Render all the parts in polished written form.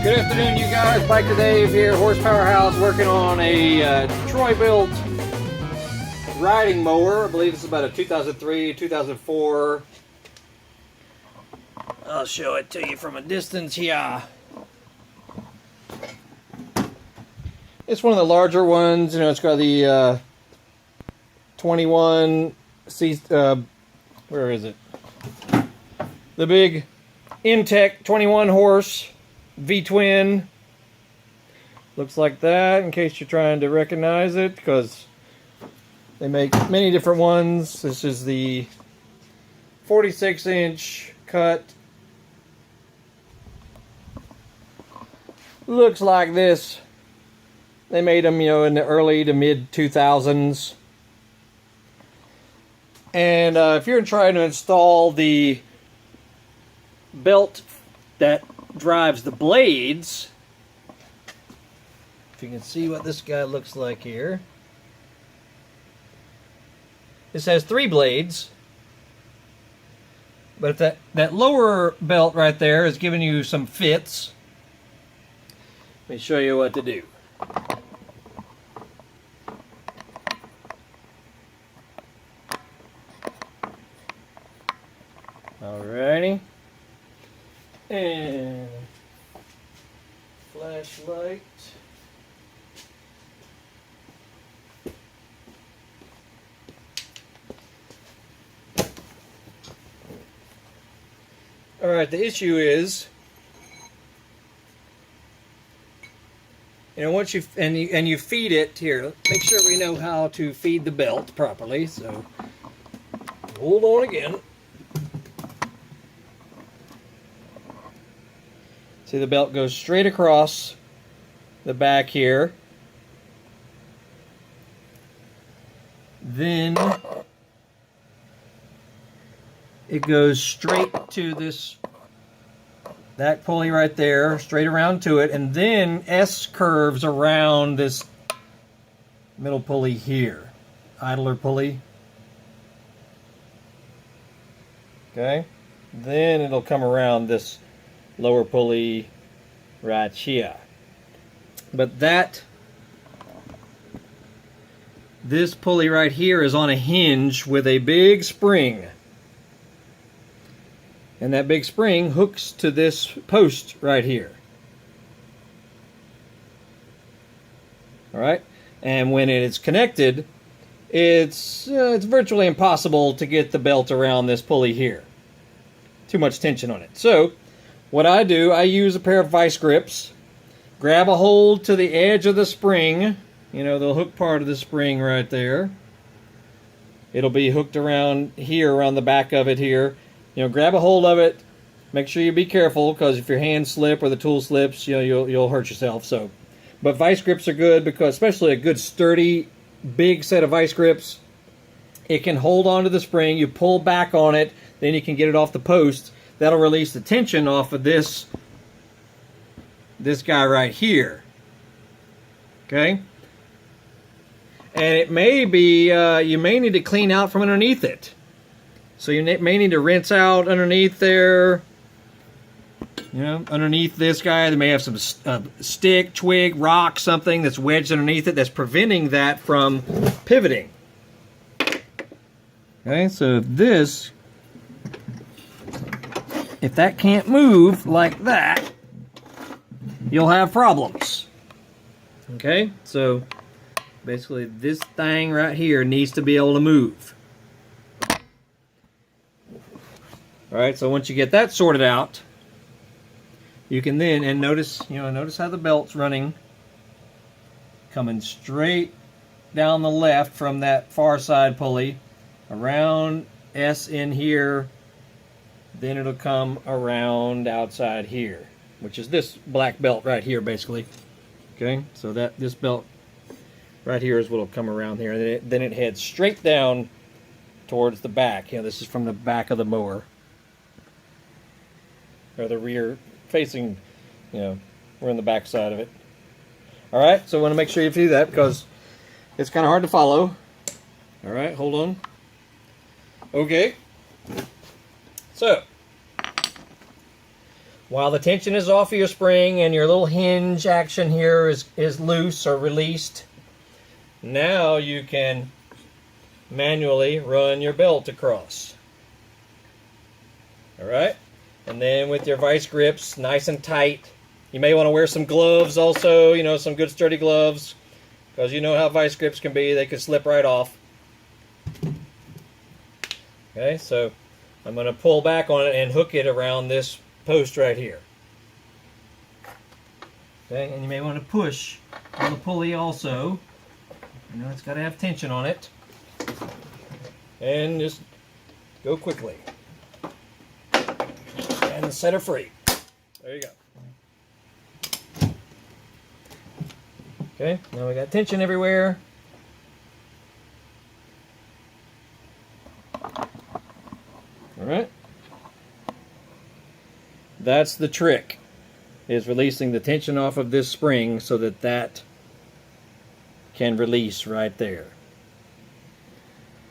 Good afternoon, you guys. Biker Dave here, Horsepower House, working on a Troy-Bilt riding mower. I believe it's about a 2003, 2004. I'll show it to you from a distance here. It's one of the larger ones. You know, it's got the 21 C. Where is it? The big Intek 21 horse V-twin. Looks like that, in case you're trying to recognize it, because they make many different ones. This is the 46-inch cut. Looks like this. They made them, you know, in the early to mid 2000s. And if you're trying to install the belt that drives the blades, if you can see what this guy looks like here. This has 3 blades, but if that lower belt right there is giving you some fits, let me show you what to do. Alrighty. And flashlight. Alright, the issue is, you know, once you feed it here, make sure we know how to feed the belt properly. So hold on again. See, the belt goes straight across the back here. Then it goes straight to that pulley right there, straight around to it, and then S curves around this middle pulley here, idler pulley. Okay, then it'll come around this lower pulley right here. But this pulley right here is on a hinge with a big spring. And that big spring hooks to this post right here. Alright? And when it is connected, it's virtually impossible to get the belt around this pulley here. Too much tension on it. So what I do, I use a pair of vice grips, grab a hold to the edge of the spring, you know, the hook part of the spring right there. It'll be hooked around here, around the back of it here. You know, grab a hold of it. Make sure you be careful, because if your hand slip or the tool slips, you know, you'll hurt yourself. So, but vice grips are good, because especially a good sturdy, big set of vice grips, it can hold onto the spring. You pull back on it, then you can get it off the post. That'll release the tension off of this guy right here. Okay? And it may be, you may need to clean out from underneath it. So you may need to rinse out underneath there. You know, underneath this guy, they may have some stick, twig, rock, something that's wedged underneath it that's preventing that from pivoting. Okay, so if that can't move like that, you'll have problems. Okay, so basically this thing right here needs to be able to move. Alright, so once you get that sorted out, you can then, and notice how the belt's running, coming straight down the left from that far side pulley, around S in here, then it'll come around outside here, which is this black belt right here, basically. Okay, so this belt right here is what will come around here, and then it heads straight down towards the back. You know, this is from the back of the mower, or the rear facing. You know, we're in the back side of it. All right, so I want to make sure you do that, because it's kind of hard to follow. All right, hold on. Okay. So, While the tension is off of your spring and your little hinge action here is loose or released, now you can manually run your belt across. Alright? And then with your vice grips nice and tight, you may want to wear some gloves also, you know, some good sturdy gloves, because you know how vice grips can be, they can slip right off. Okay, so I'm going to pull back on it and hook it around this post right here. Okay, and you may want to push on the pulley also. You know, it's got to have tension on it. And just go quickly. And set her free. There you go. Okay, now we got tension everywhere. Alright. That's the trick, is releasing the tension off of this spring so that that can release right there.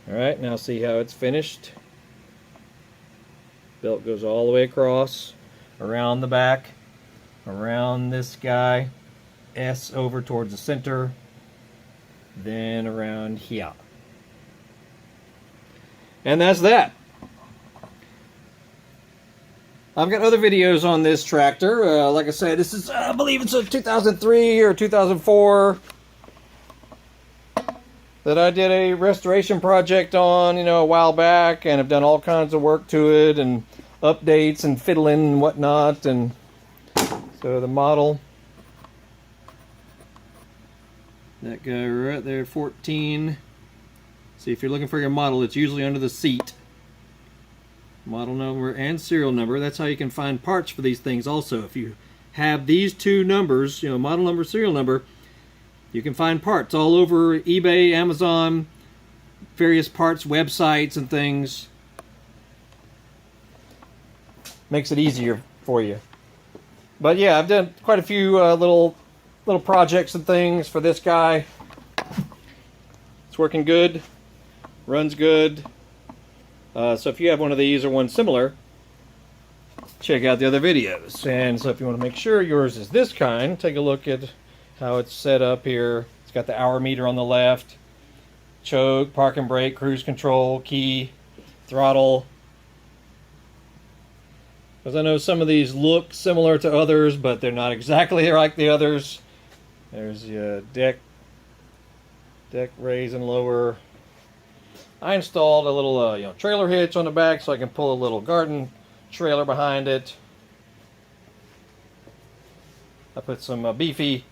Alright, now see how it's finished. Belt goes all the way across, around the back, around this guy, S over towards the center, then around here. And that's that. I've got other videos on this tractor. Like I said, this is, I believe it's a 2003 or 2004 that I did a restoration project on, you know, a while back, and have done all kinds of work to it and updates and fiddling and whatnot. And so the model, that guy right there, 14. See, if you're looking for your model, it's usually under the seat. Model number and serial number. That's how you can find parts for these things also. If you have these two numbers, you know, model number, serial number, you can find parts all over eBay, Amazon, various parts websites and things. Makes it easier for you. But yeah, I've done quite a few little projects and things for this guy. It's working good, runs good. So if you have one of these or one similar, check out the other videos. And so if you want to make sure yours is this kind, take a look at how it's set up here. It's got the hour meter on the left, choke, park and brake, cruise control, key, throttle. Because I know some of these look similar to others, but they're not exactly like the others. There's your deck raise and lower. I installed a little trailer hitch on the back so I can pull a little garden trailer behind it. I put some beefy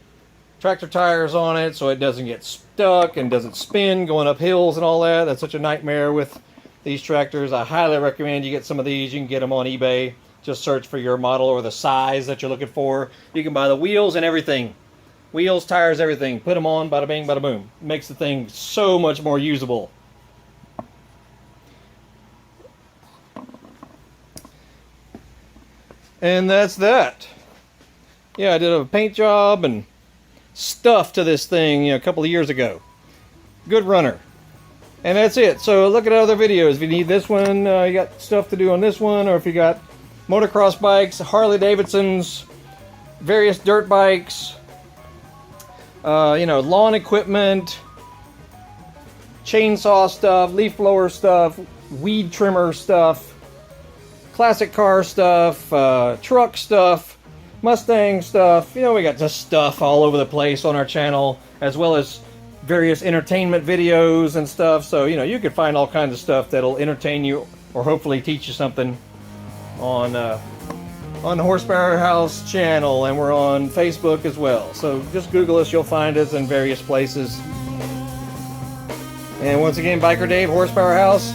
tractor tires on it so it doesn't get stuck and doesn't spin going up hills and all that. That's such a nightmare with these tractors. I highly recommend you get some of these. You can get them on eBay. Just search for your model or the size that you're looking for. You can buy the wheels and everything. Wheels, tires, everything. Put them on, bada bing, bada boom. Makes the thing so much more usable. And that's that. Yeah, I did a paint job and stuff to this thing, a couple of years ago. Good runner. And that's it. So look at other videos. If you need this one, you got stuff to do on this one, or if you got motocross bikes, Harley Davidsons, various dirt bikes, lawn equipment, chainsaw stuff, leaf blower stuff, weed trimmer stuff, classic car stuff, truck stuff, Mustang stuff. We got just stuff all over the place on our channel, as well as various entertainment videos and stuff. So, you can find all kinds of stuff that'll entertain you or hopefully teach you something on the Horsepower House channel, and we're on Facebook as well. So just Google us, you'll find us in various places. And once again, Biker Dave, Horsepower House,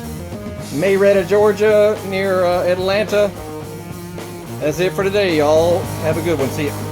Mayretta, Georgia, near Atlanta. That's it for today, y'all. Have a good one. See ya.